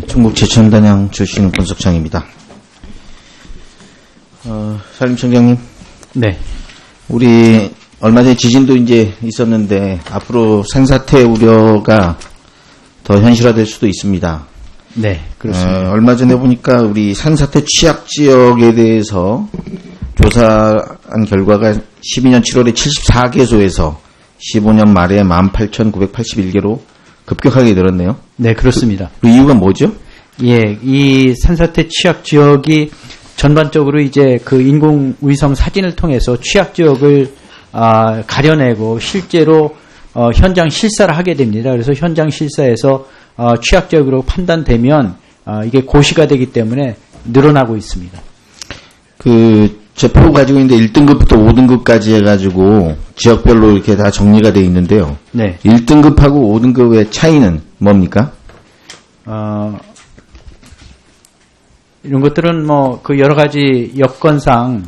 충북 제천단양 출신 권석창입니다. 산림청장님. 네. 우리 얼마 전에 지진도 이제 있었는데 앞으로 산사태 우려가 더 현실화될 수도 있습니다. 네, 그렇습니다. 얼마 전에 보니까 우리 산사태 취약 지역에 대해서 조사한 결과가 12년 7월에 74개소에서 15년 말에 18,981개로 급격하게 늘었네요. 네, 그렇습니다. 그 이유가 뭐죠? 예, 이 산사태 취약 지역이 전반적으로 이제 그 인공위성 사진을 통해서 취약 지역을 가려내고 실제로 현장 실사를 하게 됩니다. 그래서 현장 실사에서 취약 지역으로 판단되면 이게 고시가 되기 때문에 늘어나고 있습니다. 제 표 가지고 있는데 1등급부터 5등급까지 해가지고 지역별로 이렇게 다 정리가 되어 있는데요. 네. 1등급하고 5등급의 차이는 뭡니까? 이런 것들은 뭐 그 여러 가지 여건상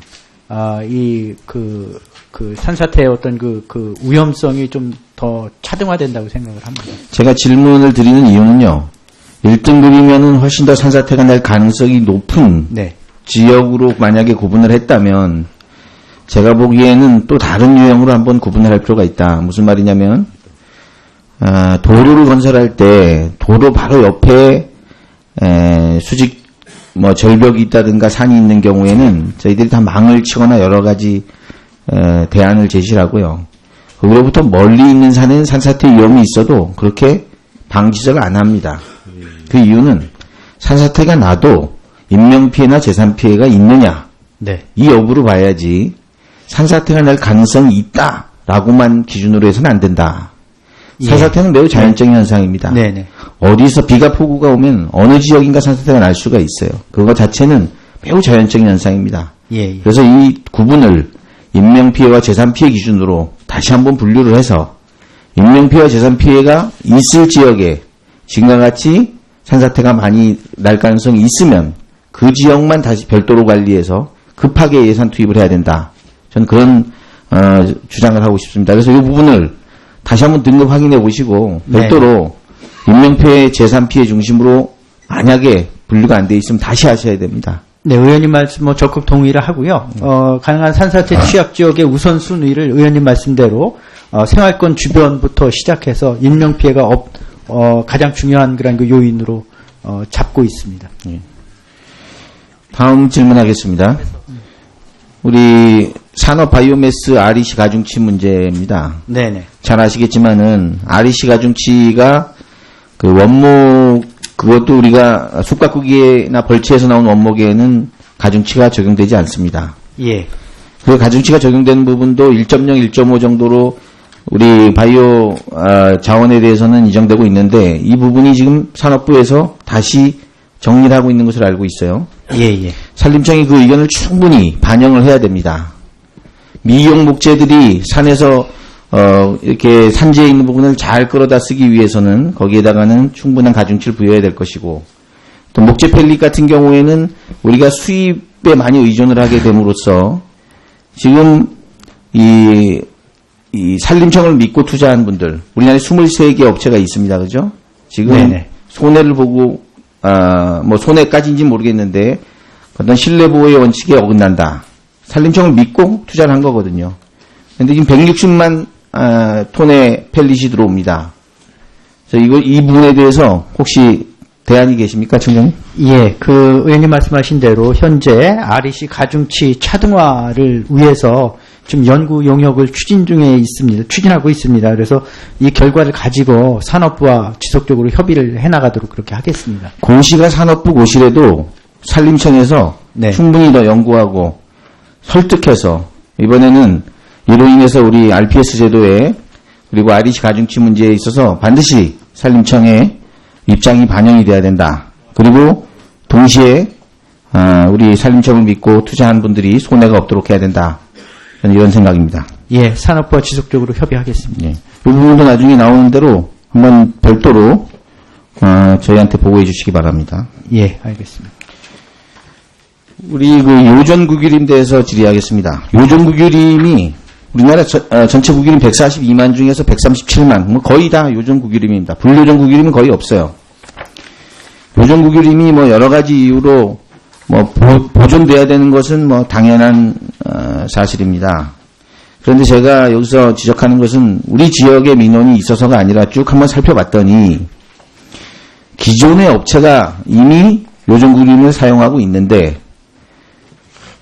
산사태의 어떤 그 위험성이 좀 더 차등화된다고 생각을 합니다. 제가 질문을 드리는 이유는요. 1등급이면은 훨씬 더 산사태가 날 가능성이 높은 네. 지역으로 만약에 구분을 했다면 제가 보기에는 또 다른 유형으로 한번 구분을 할 필요가 있다. 무슨 말이냐면 도로를 건설할 때 도로 바로 옆에 수직 절벽이 있다든가 산이 있는 경우에는 저희들이 다 망을 치거나 여러 가지 대안을 제시를 하고요. 거기로부터 멀리 있는 산에는 산사태 위험이 있어도 그렇게 방지를 안 합니다. 그 이유는 산사태가 나도 인명피해나 재산피해가 있느냐, 네. 이 여부를 봐야지 산사태가 날 가능성이 있다라고만 기준으로 해서는 안 된다. 산사태는 매우 자연적인 현상입니다. 네네. 어디서 비가 폭우가 오면 어느 지역인가 산사태가 날 수가 있어요. 그거 자체는 매우 자연적인 현상입니다. 예. 그래서 이 구분을 인명피해와 재산피해 기준으로 다시 한번 분류를 해서 인명피해와 재산피해가 있을 지역에 지금과 같이 산사태가 많이 날 가능성이 있으면 그 지역만 다시 별도로 관리해서 급하게 예산 투입을 해야 된다. 저는 그런 주장을 하고 싶습니다. 그래서 이 부분을 다시 한번 등급 확인해 보시고 별도로 인명피해, 재산피해 중심으로 만약에 분류가 안 돼 있으면 다시 하셔야 됩니다. 네, 의원님 말씀 적극 동의를 하고요. 가능한 산사태 취약 지역의 우선순위를 의원님 말씀대로 생활권 주변부터 시작해서 인명피해가 가장 중요한 그런 그 요인으로 잡고 있습니다. 예. 다음 질문하겠습니다. 우리 산업 바이오매스 REC 가중치 문제입니다. 네네. 잘 아시겠지만은 REC 가중치가 그 원목 그것도 우리가 숯가꾸기나 벌채에서 나온 원목에는 가중치가 적용되지 않습니다. 예. 그 가중치가 적용되는 부분도 1.0, 1.5 정도로 우리 바이오 자원에 대해서는 인정되고 있는데 이 부분이 지금 산업부에서 다시 정리를 하고 있는 것으로 알고 있어요. 예. 산림청이 그 의견을 충분히 반영을 해야 됩니다. 미용 목재들이 산에서 이렇게 산지에 있는 부분을 잘 끌어다 쓰기 위해서는 거기에다가는 충분한 가중치를 부여해야 될 것이고 또 목재 펠릿 같은 경우에는 우리가 수입에 많이 의존을 하게 됨으로써 지금 이 산림청을 믿고 투자한 분들 우리나라에 23개 업체가 있습니다. 그죠? 지금 네네. 손해를 보고 뭐 손해까지인지 모르겠는데 어떤 신뢰보호의 원칙에 어긋난다. 산림청을 믿고 투자를 한 거거든요. 그런데 지금 160만 톤의 펠릿이 들어옵니다. 그래서 이 부분에 대해서 혹시 대안이 계십니까, 청장님? 예, 그 의원님 말씀하신 대로 현재 REC 가중치 차등화를 위해서 지금 연구 용역을 추진하고 있습니다. 그래서 이 결과를 가지고 산업부와 지속적으로 협의를 해나가도록 그렇게 하겠습니다. 고시가 산업부 고시라도 산림청에서 네. 충분히 더 연구하고 설득해서 이번에는 이로 인해서 우리 RPS 제도에 그리고 REC 가중치 문제에 있어서 반드시 산림청의 입장이 반영이 돼야 된다. 그리고 동시에 우리 산림청을 믿고 투자한 분들이 손해가 없도록 해야 된다. 저는 이런 생각입니다. 예, 산업부와 지속적으로 협의하겠습니다. 예. 이 부분도 나중에 나오는 대로 한번 별도로 저희한테 보고해 주시기 바랍니다. 예, 알겠습니다. 우리 그 요전구규림 대해서 질의하겠습니다. 요전구규림이 우리나라 전체 구규림 142만 중에서 137만, 뭐 거의 다 요전구규림입니다. 불요전구규림은 거의 없어요. 요정국유림이 뭐 여러 가지 이유로 뭐 보존돼야 되는 것은 뭐 당연한 사실입니다. 그런데 제가 여기서 지적하는 것은 우리 지역의 민원이 있어서가 아니라 쭉 한번 살펴봤더니 기존의 업체가 이미 요정국유림을 사용하고 있는데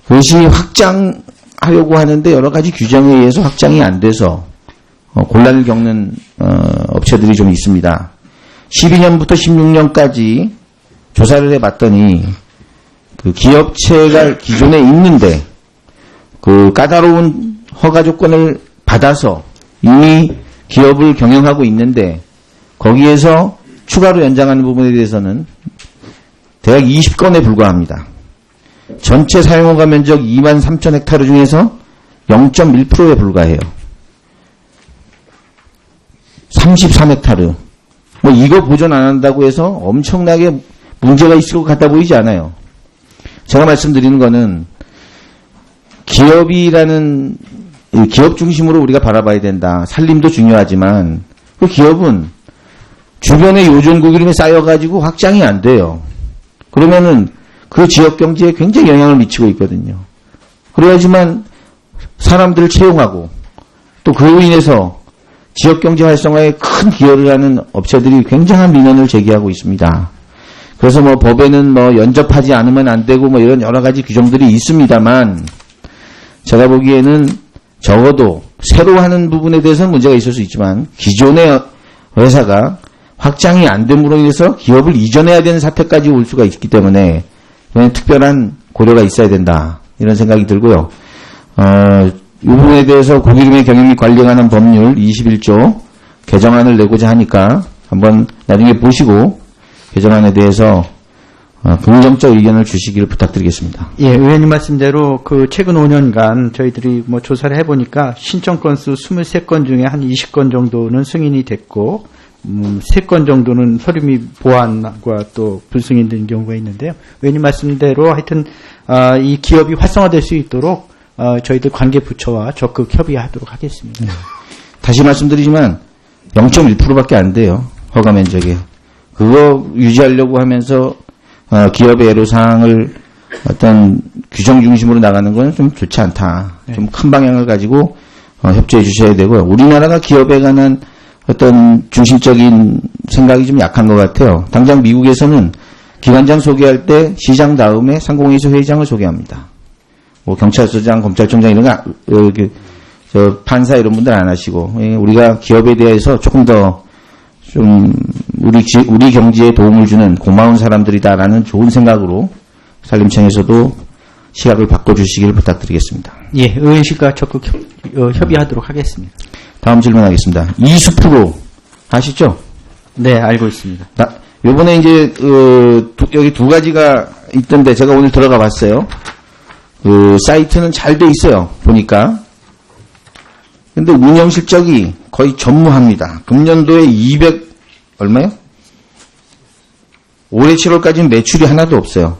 그것이 확장하려고 하는데 여러 가지 규정에 의해서 확장이 안 돼서 곤란을 겪는 업체들이 좀 있습니다. 12년부터 16년까지 조사를 해봤더니 그 기업체가 기존에 있는데 그 까다로운 허가 조건을 받아서 이미 기업을 경영하고 있는데 거기에서 추가로 연장하는 부분에 대해서는 대략 20건에 불과합니다. 전체 사용허가 면적 23,000헥타르 중에서 0.1%에 불과해요. 33헥타르. 뭐 이거 보존 안 한다고 해서 엄청나게 문제가 있을 것 같아 보이지 않아요. 제가 말씀드리는 거는 기업이라는 기업 중심으로 우리가 바라봐야 된다. 살림도 중요하지만 그 기업은 주변에 요정국유림이 쌓여가지고 확장이 안 돼요. 그러면은 그 지역 경제에 굉장히 영향을 미치고 있거든요. 그래야지만 사람들을 채용하고 또 그로 인해서 지역 경제 활성화에 큰 기여를 하는 업체들이 굉장한 민원을 제기하고 있습니다. 그래서 뭐 법에는 뭐 연접하지 않으면 안 되고 뭐 이런 여러 가지 규정들이 있습니다만 제가 보기에는 적어도 새로 하는 부분에 대해서는 문제가 있을 수 있지만 기존의 회사가 확장이 안 됨으로 인해서 기업을 이전해야 되는 사태까지 올 수가 있기 때문에 특별한 고려가 있어야 된다. 이런 생각이 들고요. 이 부분에 대해서 고기름의 경영 및 관리에 관한 법률 21조 개정안을 내고자 하니까 한번 나중에 보시고 개정안에 대해서 긍정적 의견을 주시기를 부탁드리겠습니다. 예, 의원님 말씀대로 그 최근 5년간 저희들이 뭐 조사를 해보니까 신청 건수 23건 중에 한 20건 정도는 승인이 됐고 3건 정도는 서류 및 보완과 또 불승인된 경우가 있는데요. 의원님 말씀대로 하여튼 이 기업이 활성화될 수 있도록 저희들 관계 부처와 적극 협의하도록 하겠습니다. 다시 말씀드리지만 0.1%밖에 안 돼요. 허가 면적에. 그거 유지하려고 하면서 기업의 애로사항을 어떤 규정 중심으로 나가는 건 좀 좋지 않다. 네. 좀 큰 방향을 가지고 협조해 주셔야 되고요. 우리나라가 기업에 관한 어떤 중심적인 생각이 좀 약한 것 같아요. 당장 미국에서는 기관장 소개할 때 시장 다음에 상공회의소 회장을 소개합니다. 뭐 경찰서장, 검찰총장 이런 거, 판사 이런 분들 안 하시고 우리가 기업에 대해서 조금 더 좀 우리 경제에 도움을 주는 고마운 사람들이다라는 좋은 생각으로 산림청에서도 시각을 바꿔주시기를 부탁드리겠습니다. 예, 의원실과 적극 협의하도록 하겠습니다. 다음 질문하겠습니다. 이수프로 아시죠? 네, 알고 있습니다. 요번에 이제 여기 두 가지가 있던데 제가 오늘 들어가 봤어요. 그 사이트는 잘 돼 있어요. 보니까. 근데 운영 실적이 거의 전무합니다. 금년도에 200 얼마요? 올해 7월까지는 매출이 하나도 없어요.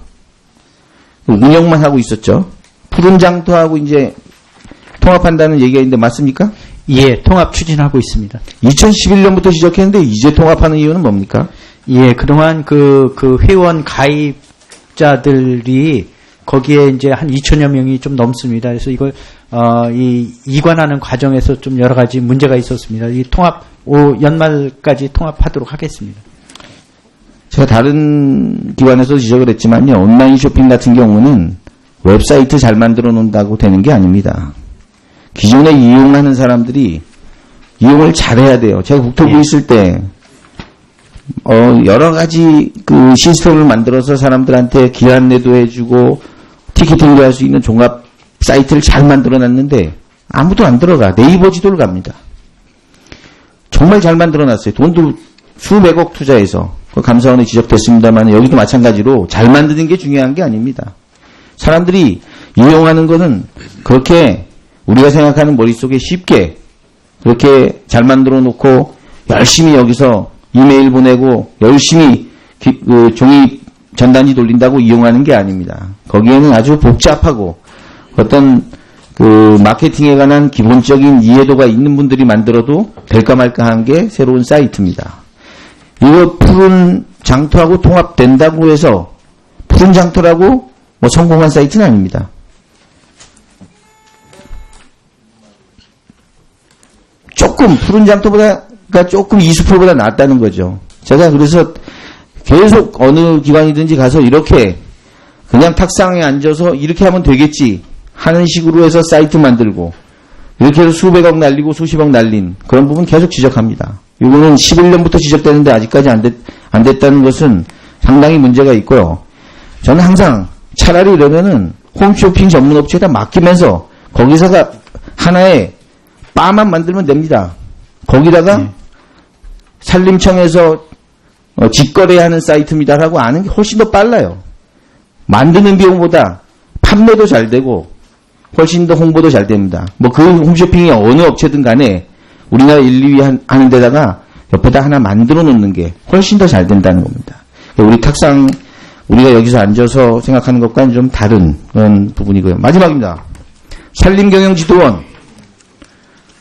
운영만 하고 있었죠. 푸른 장터하고 이제 통합한다는 얘기가 있는데 맞습니까? 예, 통합 추진하고 있습니다. 2011년부터 시작했는데 이제 통합하는 이유는 뭡니까? 예, 그동안 그 회원 가입자들이 거기에 이제 한 2천여 명이 좀 넘습니다. 그래서 이걸 이관하는 과정에서 좀 여러 가지 문제가 있었습니다. 이 통합 연말까지 통합하도록 하겠습니다. 제가 다른 기관에서 지적을 했지만요. 온라인 쇼핑 같은 경우는 웹사이트 잘 만들어 놓는다고 되는 게 아닙니다. 기존에 이용하는 사람들이 이용을 잘해야 돼요. 제가 국토부에 있을 때 여러 가지 그 시스템을 만들어서 사람들한테 길 안내도 해주고 티켓팅도 할 수 있는 종합 사이트를 잘 만들어놨는데 아무도 안 들어가. 네이버 지도를 갑니다. 정말 잘 만들어놨어요. 돈도 수백억 투자해서. 감사원에 지적됐습니다만 여기도 마찬가지로 잘 만드는 게 중요한 게 아닙니다. 사람들이 이용하는 거는 그렇게 우리가 생각하는 머릿속에 쉽게 그렇게 잘 만들어 놓고 열심히 여기서 이메일 보내고 열심히 종이 전단지 돌린다고 이용하는 게 아닙니다. 거기에는 아주 복잡하고 어떤 그 마케팅에 관한 기본적인 이해도가 있는 분들이 만들어도 될까 말까 한 게 새로운 사이트입니다. 이거 푸른 장터하고 통합된다고 해서 푸른 장터라고 뭐 성공한 사이트는 아닙니다. 조금 푸른 장터보다가 조금 이수표보다 낫다는 거죠. 제가 그래서 계속 어느 기관이든지 가서 이렇게 그냥 탁상에 앉아서 이렇게 하면 되겠지 하는 식으로 해서 사이트 만들고 이렇게 해서 수백억 날리고 수십억 날린 그런 부분 계속 지적합니다. 이거는 11년부터 지적되는데 아직까지 안 됐다는 것은 상당히 문제가 있고요. 저는 항상 차라리 이러면은 홈쇼핑 전문 업체에다 맡기면서 거기서가 하나의 바만 만들면 됩니다. 거기다가 산림청에서 직거래하는 사이트입니다라고 아는 게 훨씬 더 빨라요. 만드는 비용보다 판매도 잘 되고 훨씬 더 홍보도 잘 됩니다. 뭐 그 홈쇼핑이 어느 업체든 간에 우리나라 1, 2위 하는 데다가 옆에다 하나 만들어 놓는 게 훨씬 더 잘 된다는 겁니다. 우리 탁상 우리가 여기서 앉아서 생각하는 것과는 좀 다른 그런 부분이고요. 마지막입니다. 산림경영지도원.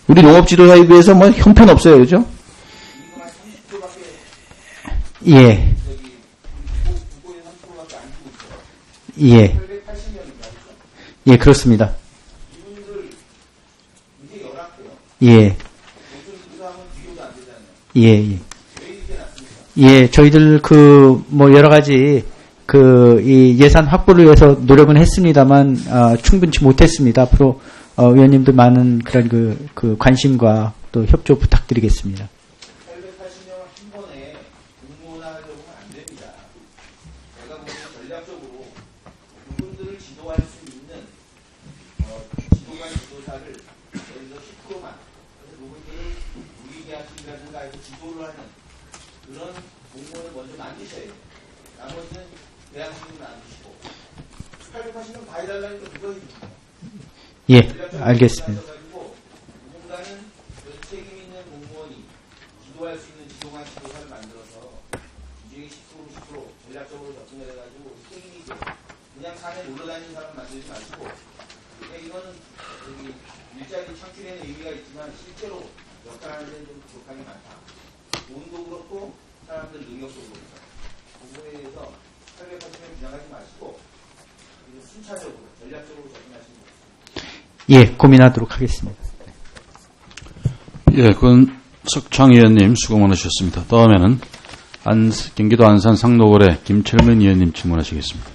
우리 농업지도사에 비해서 뭐 형편없어요. 그죠? 예. 예. 예, 그렇습니다. 예. 예, 예. 예, 저희들 뭐 여러 가지 이 예산 확보를 위해서 노력은 했습니다만, 충분치 못했습니다. 앞으로, 의원님들 많은 그런 관심과 또 협조 부탁드리겠습니다. 880명 한 번에 공론화하려고는 안 됩니다. 제가 보기에는 전략적으로 그분들을 지도할 수 있는 지도관 지도사를 여기서 10%만 그래서 그분들을 무기계약직이라든가 해서 지도를 하는 그런 공무원을 먼저 만드셔야 돼요. 나머지는 대학생을 만드시고 880명 다 해달라니까 누가 해줍니까? 예, 알겠습니다. 누군가는 책임 있는 공무원이 지도할 수 있는 지도관 지도사를 만들어서 이 중에 10% 전략적으로 접근해가지고 책임 있게 그냥 산에 놀러 다니는 사람 만들지 마시고 이거는 일자리 창출에는 의미가 있지만 실제로 역할하는 데는 좀 부족함이 많다. 돈도 그렇고 사람들 능력도 그렇고 그 부분에 대해서 880명 주장하지 마시고 순차적으로 전략적으로 접근하시는 거죠. 예, 고민하도록 하겠습니다. 예, 석창 의원님 수고 많으셨습니다. 다음에는 경기도 안산 상노골의 김철민 의원님 질문하시겠습니다.